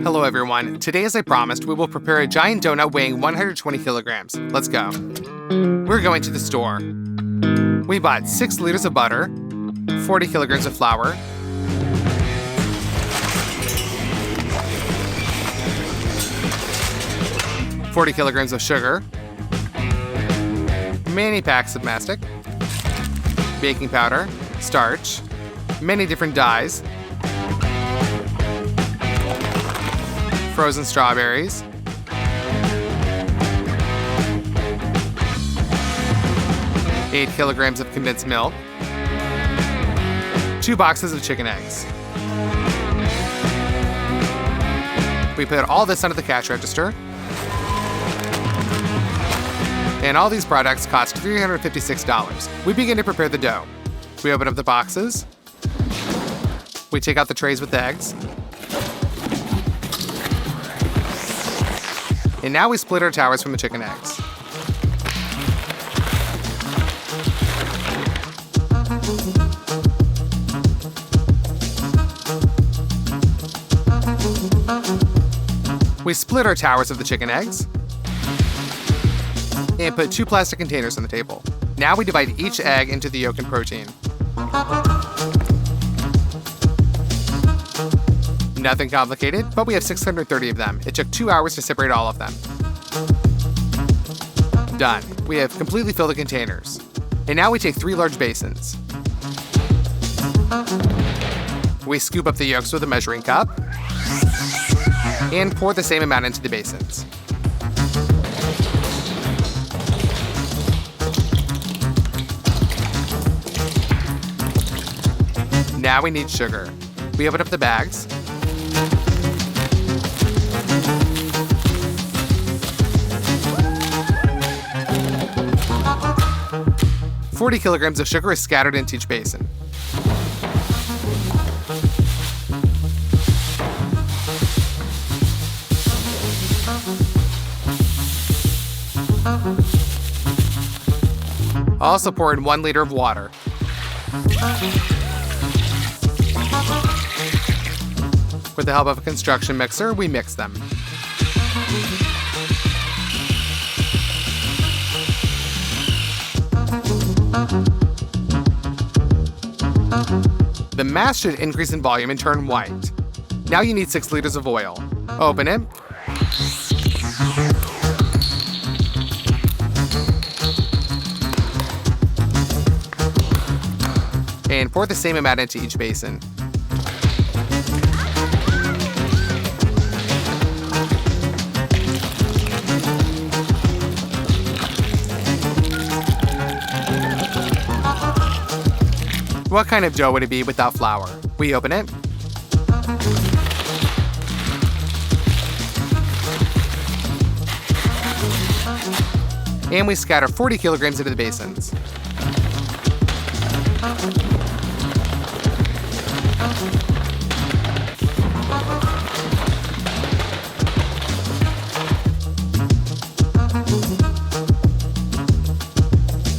Hello everyone. Today, as I promised, we will prepare a giant donut weighing 120 kilograms. Let's go. We're going to the store. We bought 6 liters of butter, 40 kilograms of flour, ,40 kilograms of sugar, many packs of mastic, baking powder, starch, many different dyes, frozen strawberries, ,8 kilograms of condensed milk, 2 boxes of chicken eggs. We put all this onto the cash register. And all these products cost $356. We begin to prepare the dough. We open up the boxes. We take out the trays with the eggs. And now we split our towers from the chicken eggs. We split our towers of the chicken eggs and put 2 plastic containers on the table. Now we divide each egg into the yolk and protein. Nothing complicated, but we have 630 of them. It took 2 hours to separate all of them. Done. We have completely filled the containers. And now we take 3 large basins. We scoop up the yolks with a measuring cup and pour the same amount into the basins. Now we need sugar. We open up the bags. ,40 kilograms of sugar is scattered into each basin. Also pour in 1 liter of water. With the help of a construction mixer, we mix them. The mass should increase in volume and turn white. Now you need 6 liters of oil. Open it. And pour the same amount into each basin. What kind of dough would it be without flour? We open it. And we scatter 40 kilograms into the basins.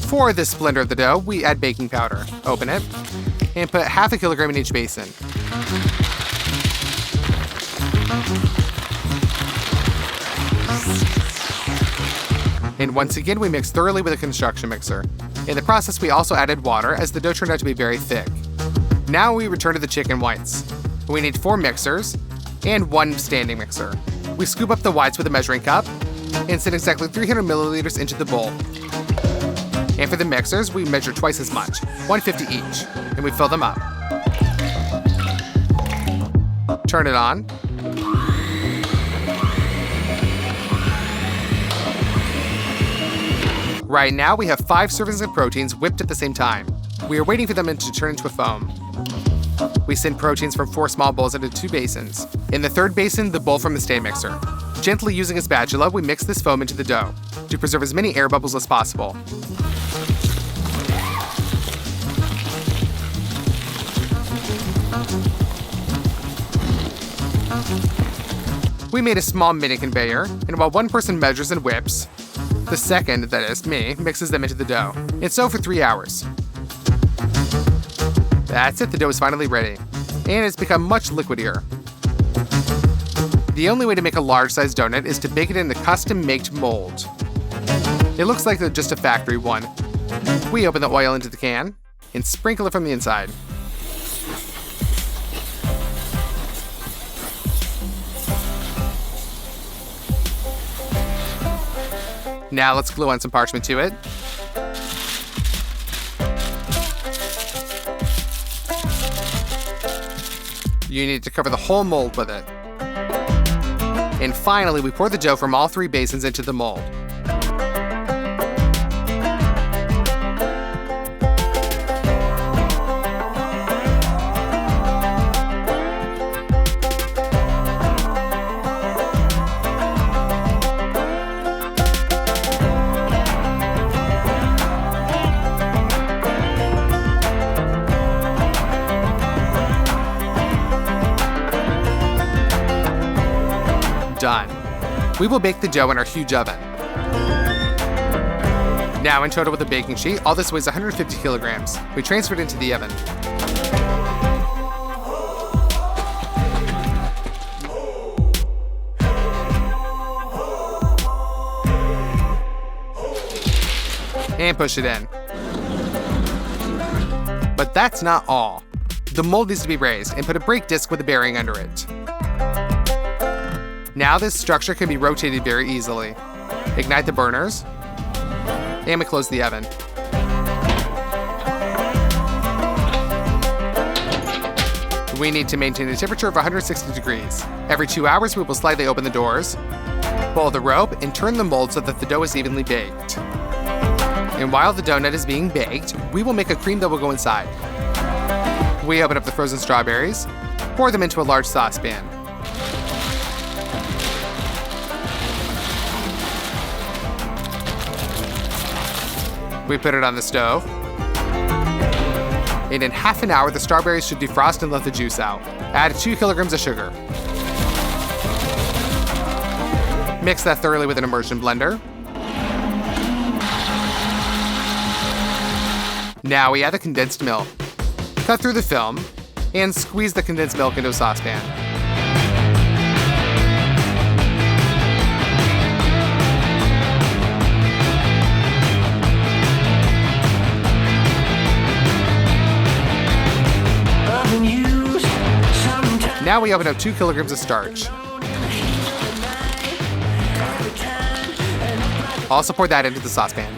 For this blender of the dough, we add baking powder. Open it, and put ½ kilogram in each basin. And once again, we mix thoroughly with a construction mixer. In the process, we also added water as the dough turned out to be very thick. Now we return to the chicken whites. We need 4 mixers and 1 standing mixer. We scoop up the whites with a measuring cup and set exactly 300 milliliters into the bowl. And for the mixers, we measure twice as much, 150 each, and we fill them up. Turn it on. Right now, we have 5 servings of proteins whipped at the same time. We are waiting for them to turn into a foam. We send proteins from 4 small bowls into 2 basins. In the 3rd basin, the bowl from the stand mixer. Gently using a spatula, we mix this foam into the dough to preserve as many air bubbles as possible. We made a small mini conveyor, and while one person measures and whips, the second, that is, me, mixes them into the dough. And so for 3 hours. That's it, the dough is finally ready, and it's become much liquidier. The only way to make a large-sized donut is to bake it in a custom-made mold. It looks like just a factory one. We open the oil into the can and sprinkle it from the inside. Now let's glue on some parchment to it. You need to cover the whole mold with it. And finally, we pour the dough from all 3 basins into the mold. Done. We will bake the dough in our huge oven. Now in total with the baking sheet, all this weighs 150 kilograms. We transfer it into the oven. And push it in. But that's not all. The mold needs to be raised and put a brake disc with a bearing under it. Now this structure can be rotated very easily. Ignite the burners, and we close the oven. We need to maintain a temperature of 160 degrees. Every 2 hours, we will slightly open the doors, pull the rope, and turn the mold so that the dough is evenly baked. And while the donut is being baked, we will make a cream that will go inside. We open up the frozen strawberries, pour them into a large saucepan. We put it on the stove. And in half an hour, the strawberries should defrost and let the juice out. Add 2 kilograms of sugar. Mix that thoroughly with an immersion blender. Now we add the condensed milk. Cut through the film and squeeze the condensed milk into a saucepan. Now we open up 2 kilograms of starch. Also pour that into the saucepan.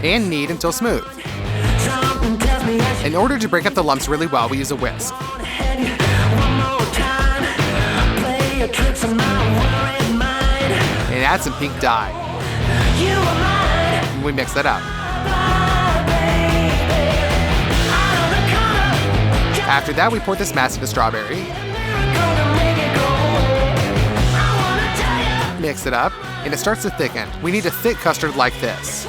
And knead until smooth. In order to break up the lumps really well, we use a whisk. And add some pink dye. And we mix that up. After that, we pour this mass into strawberry. Mix it up, and it starts to thicken. We need a thick custard like this.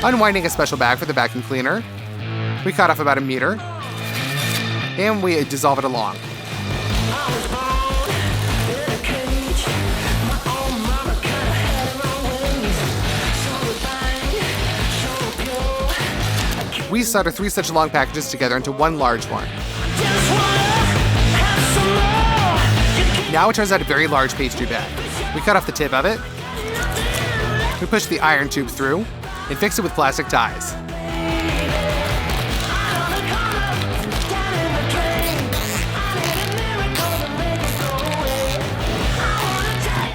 Unwinding a special bag for the vacuum cleaner, we cut off about 1 meter, and we dissolve it along. We solder 3 such long packages together into one large one. Now it turns out a very large pastry bag. We cut off the tip of it. We push the iron tube through and fix it with plastic ties.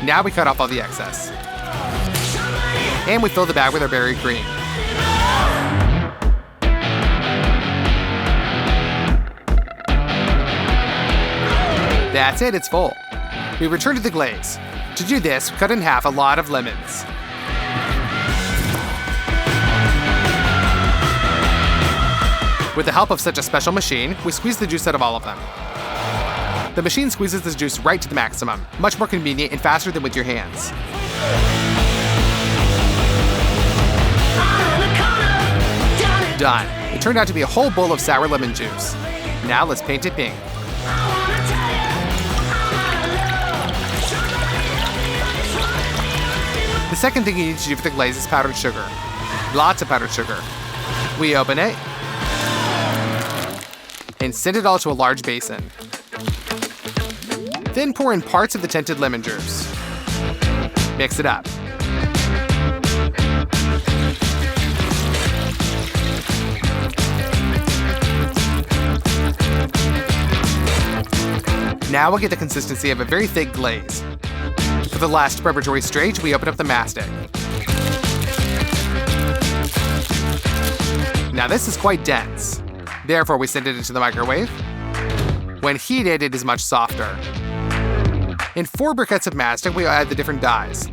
Now we cut off all the excess. And we fill the bag with our berry cream. That's it, it's full. We return to the glaze. To do this, we cut in half a lot of lemons. With the help of such a special machine, we squeeze the juice out of all of them. The machine squeezes the juice right to the maximum, much more convenient and faster than with your hands. Done. It turned out to be a whole bowl of sour lemon juice. Now let's paint it pink. The second thing you need to do for the glaze is powdered sugar. Lots of powdered sugar. We open it and send it all to a large basin. Then pour in parts of the tinted lemon juice. Mix it up. Now we'll get the consistency of a very thick glaze. For the last preparatory stage, we open up the mastic. Now this is quite dense. Therefore, we send it into the microwave. When heated, it is much softer. In 4 briquettes of mastic, we add the different dyes.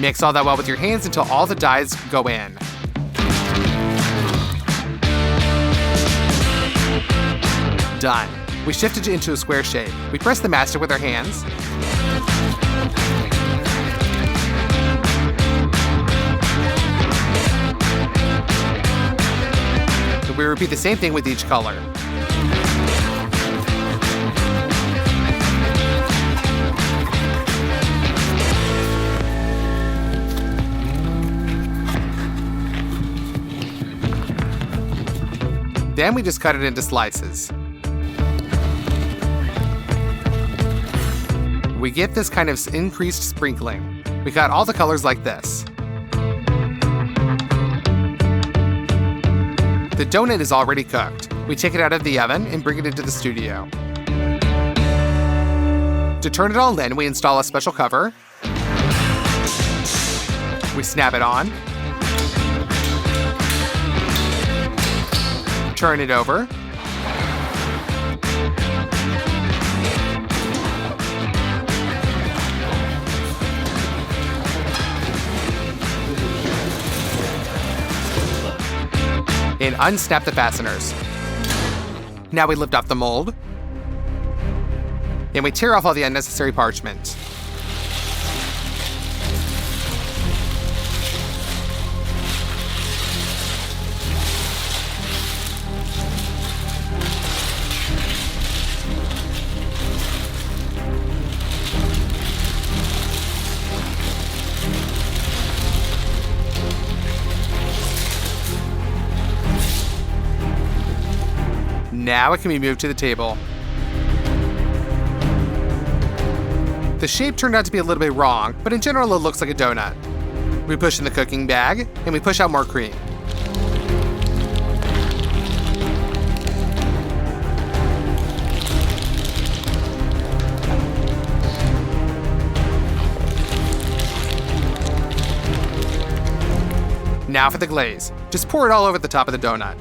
Mix all that well with your hands until all the dyes go in. Done. We shift it into a square shape. We press the mastic with our hands. We repeat the same thing with each color. Then we just cut it into slices. We get this kind of increased sprinkling. We got all the colors like this. The donut is already cooked. We take it out of the oven and bring it into the studio. To turn it all in, we install a special cover. We snap it on. Turn it over. And unsnap the fasteners. Now we lift off the mold. And we tear off all the unnecessary parchment. Now it can be moved to the table. The shape turned out to be a little bit wrong, but in general it looks like a donut. We push in the cooking bag, and we push out more cream. Now for the glaze. Just pour it all over the top of the donut.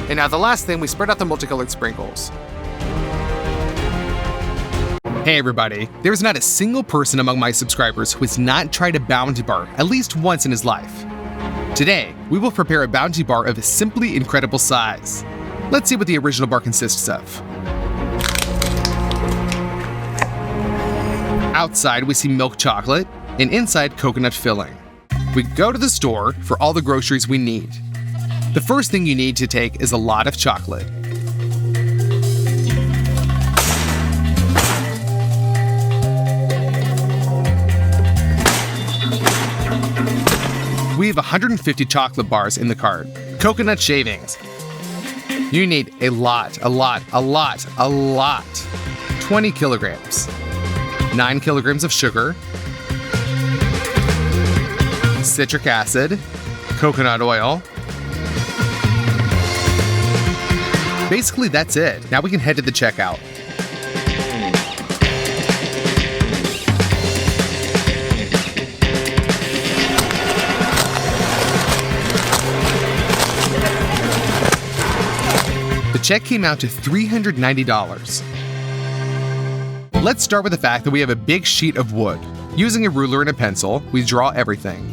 And now the last thing, we spread out the multicolored sprinkles. Hey everybody, there's not a single person among my subscribers who has not tried a Bounty Bar at least once in his life. Today, we will prepare a Bounty Bar of a simply incredible size. Let's see what the original bar consists of. Outside, we see milk chocolate, and inside, coconut filling. We go to the store for all the groceries we need. The first thing you need to take is a lot of chocolate. We have 150 chocolate bars in the cart. Coconut shavings. You need a lot. 20 kilograms. 9 kilograms of sugar. Citric acid. Coconut oil. Basically, that's it. Now we can head to the checkout. The check came out to $390. Let's start with the fact that we have a big sheet of wood. Using a ruler and a pencil, we draw everything.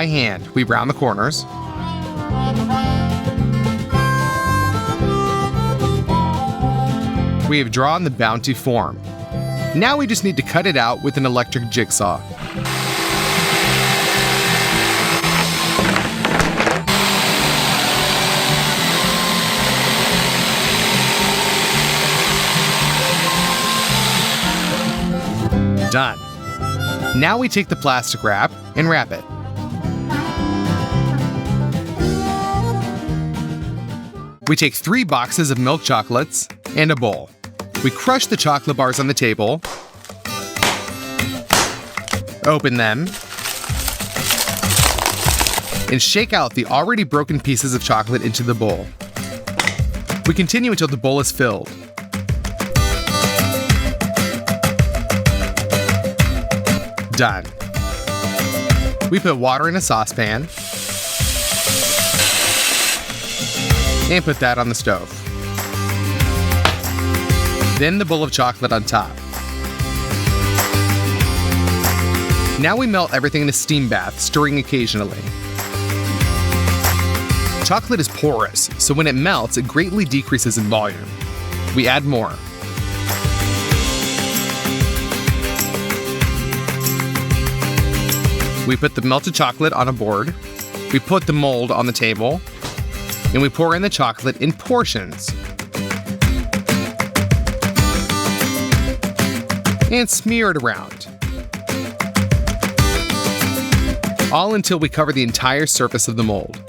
By hand, we round the corners. We have drawn the bounty form. Now we just need to cut it out with an electric jigsaw. Done. Now we take the plastic wrap and wrap it. We take 3 boxes of milk chocolates and a bowl. We crush the chocolate bars on the table, open them, and shake out the already broken pieces of chocolate into the bowl. We continue until the bowl is filled. Done. We put water in a saucepan and put that on the stove. Then the bowl of chocolate on top. Now we melt everything in a steam bath, stirring occasionally. Chocolate is porous, so when it melts, it greatly decreases in volume. We add more. We put the melted chocolate on a board, we put the mold on the table, and we pour in the chocolate in portions. And smear it around. All until we cover the entire surface of the mold.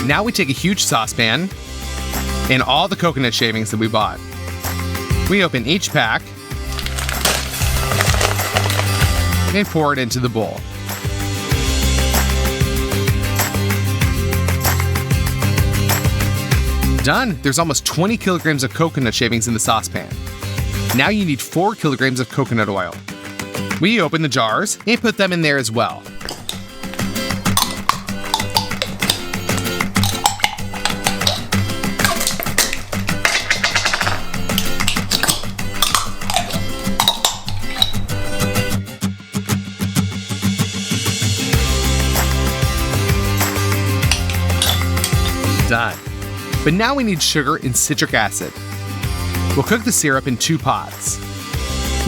Now we take a huge saucepan and all the coconut shavings that we bought. We open each pack and pour it into the bowl. Done! There's almost 20 kilograms of coconut shavings in the saucepan. Now you need 4 kilograms of coconut oil. We open the jars and put them in there as well. Done. But now we need sugar and citric acid. We'll cook the syrup in 2 pots.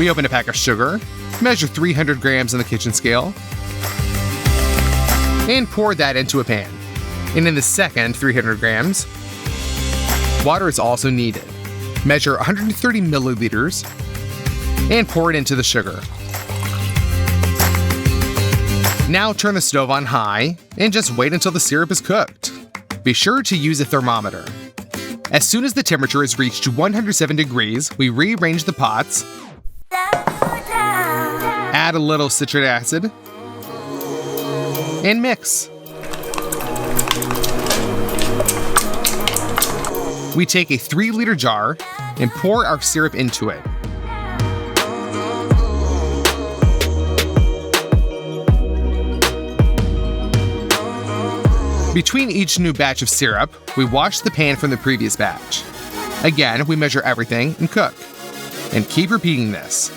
We open a pack of sugar, measure 300 grams on the kitchen scale, and pour that into a pan. And in the second 300 grams, water is also needed. Measure 130 milliliters and pour it into the sugar. Now turn the stove on high and just wait until the syrup is cooked. Be sure to use a thermometer. As soon as the temperature has reached 107 degrees, we rearrange the pots, add a little citric acid, and mix. We take a 3-liter jar and pour our syrup into it. Between each new batch of syrup, we wash the pan from the previous batch. Again, we measure everything and cook. And keep repeating this.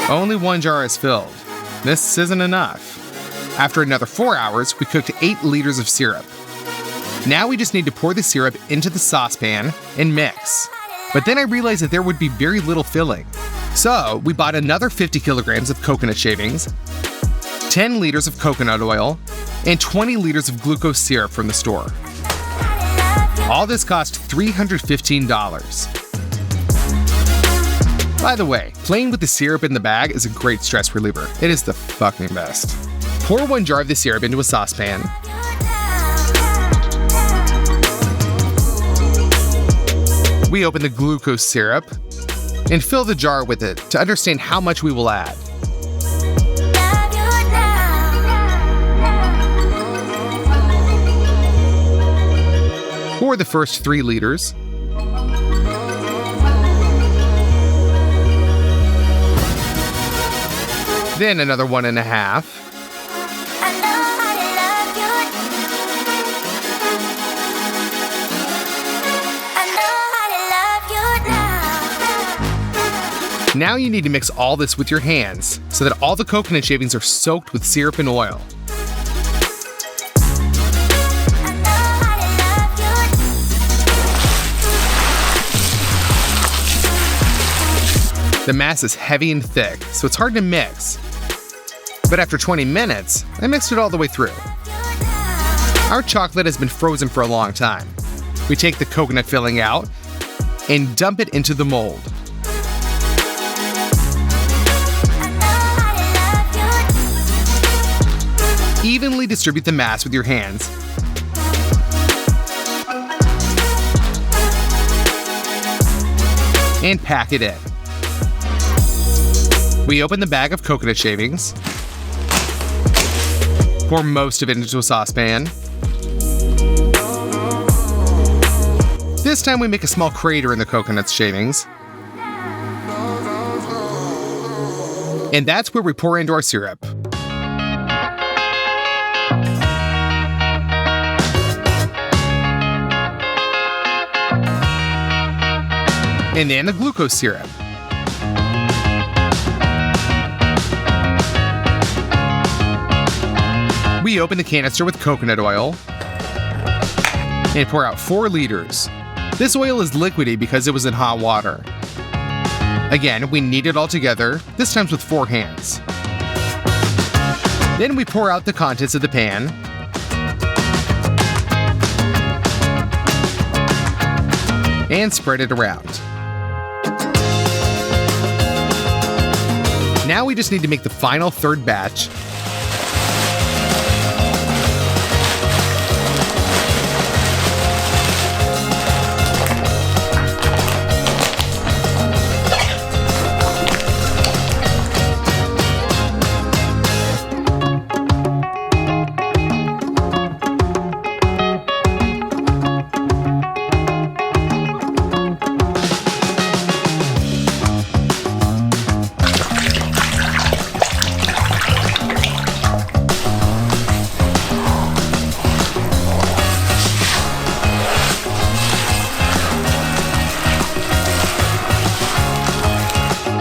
Only 1 jar is filled. This isn't enough. After another 4 hours, we cooked 8 liters of syrup. Now we just need to pour the syrup into the saucepan and mix. But then I realized that there would be very little filling. So we bought another 50 kilograms of coconut shavings, 10 liters of coconut oil, and 20 liters of glucose syrup from the store. All this cost $315. By the way, playing with the syrup in the bag is a great stress reliever. It is the fucking best. Pour 1 jar of the syrup into a saucepan. We open the glucose syrup and fill the jar with it to understand how much we will add. Pour the first 3 liters. Then another 1.5. Now you need to mix all this with your hands so that all the coconut shavings are soaked with syrup and oil. The mass is heavy and thick, so it's hard to mix. But after 20 minutes, I mixed it all the way through. Our chocolate has been frozen for a long time. We take the coconut filling out and dump it into the mold. Evenly distribute the mass with your hands. And pack it in. We open the bag of coconut shavings. Pour most of it into a saucepan. This time we make a small crater in the coconut shavings. And that's where we pour into our syrup. And then the glucose syrup. We open the canister with coconut oil and pour out 4 liters. This oil is liquidy because it was in hot water. Again, we knead it all together, this time with 4 hands. Then we pour out the contents of the pan. And spread it around. Now we just need to make the final 3rd batch.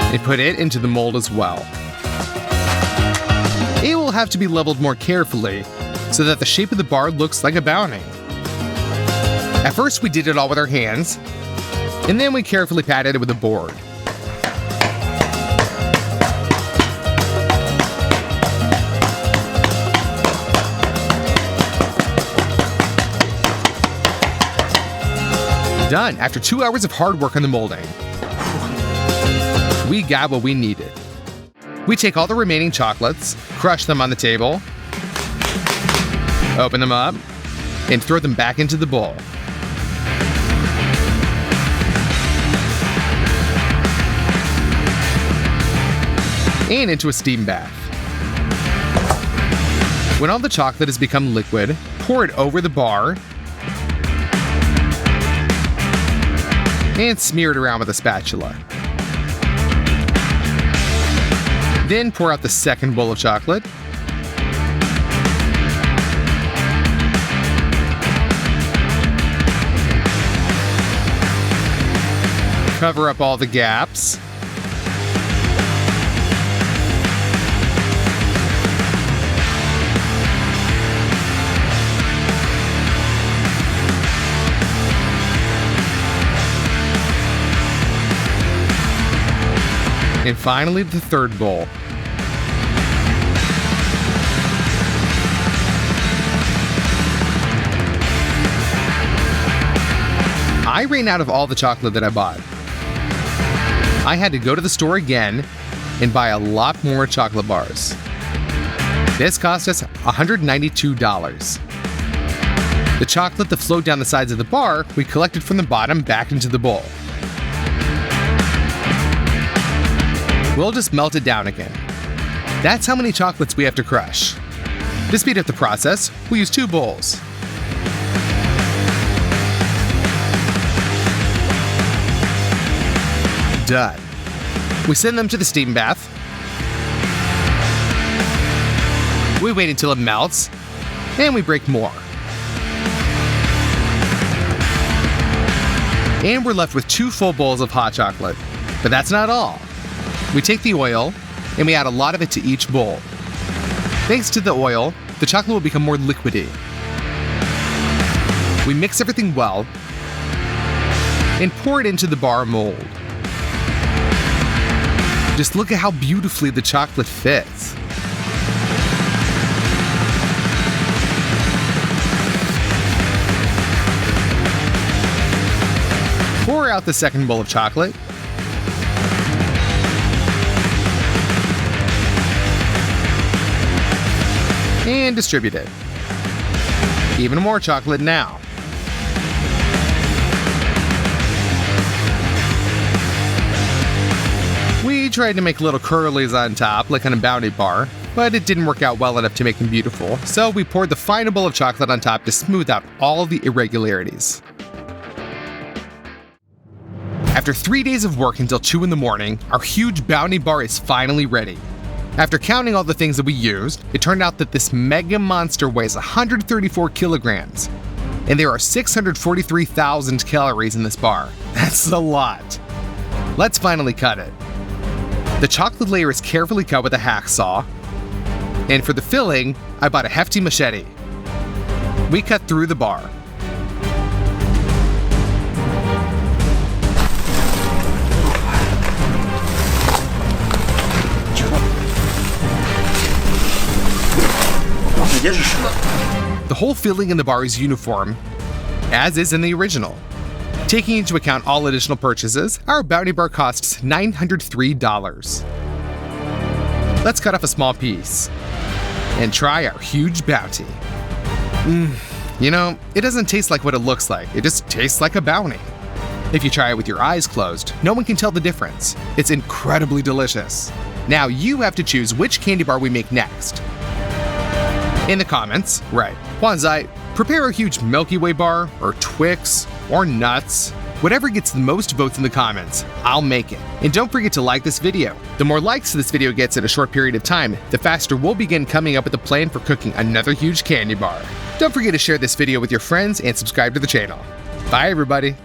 And put it into the mold as well. It will have to be leveled more carefully so that the shape of the bar looks like a bounty. At first we did it all with our hands, and then we carefully patted it with a board. Done after 2 hours of hard work on the molding. We got what we needed. We take all the remaining chocolates, crush them on the table, open them up, and throw them back into the bowl. And into a steam bath. When all the chocolate has become liquid, pour it over the bar and smear it around with a spatula. Then pour out the second bowl of chocolate. Cover up all the gaps. And finally, the third bowl. I ran out of all the chocolate that I bought. I had to go to the store again and buy a lot more chocolate bars. This cost us $192. The chocolate that flowed down the sides of the bar, we collected from the bottom back into the bowl. We'll just melt it down again. That's how many chocolates we have to crush. To speed up the process, we'll use 2 bowls. done. We send them to the steam bath. We wait until it melts, and we break more. And we're left with 2 full bowls of hot chocolate. But that's not all. We take the oil, and we add a lot of it to each bowl. Thanks to the oil, the chocolate will become more liquidy. We mix everything well, and pour it into the bar mold. Just look at how beautifully the chocolate fits. Pour out the second bowl of chocolate. And distribute it. Even more chocolate now. We tried to make little curlies on top, like on a Bounty bar, but it didn't work out well enough to make them beautiful, so we poured the final bowl of chocolate on top to smooth out all the irregularities. After 3 days of work until 2 in the morning, our huge Bounty bar is finally ready. After counting all the things that we used, it turned out that this mega monster weighs 134 kilograms, and there are 643,000 calories in this bar. That's a lot. Let's finally cut it. The chocolate layer is carefully cut with a hacksaw, and for the filling, I bought a hefty machete. We cut through the bar. The whole filling in the bar is uniform, as is in the original. Taking into account all additional purchases, our Bounty bar costs $903. Let's cut off a small piece and try our huge bounty. You know, it doesn't taste like what it looks like, it just tastes like a bounty. If you try it with your eyes closed, no one can tell the difference. It's incredibly delicious. Now you have to choose which candy bar we make next. In the comments, write, VANZAI, prepare a huge Milky Way bar, or Twix, or nuts. Whatever gets the most votes in the comments, I'll make it. And don't forget to like this video. The more likes this video gets in a short period of time, the faster we'll begin coming up with a plan for cooking another huge candy bar. Don't forget to share this video with your friends and subscribe to the channel. Bye everybody.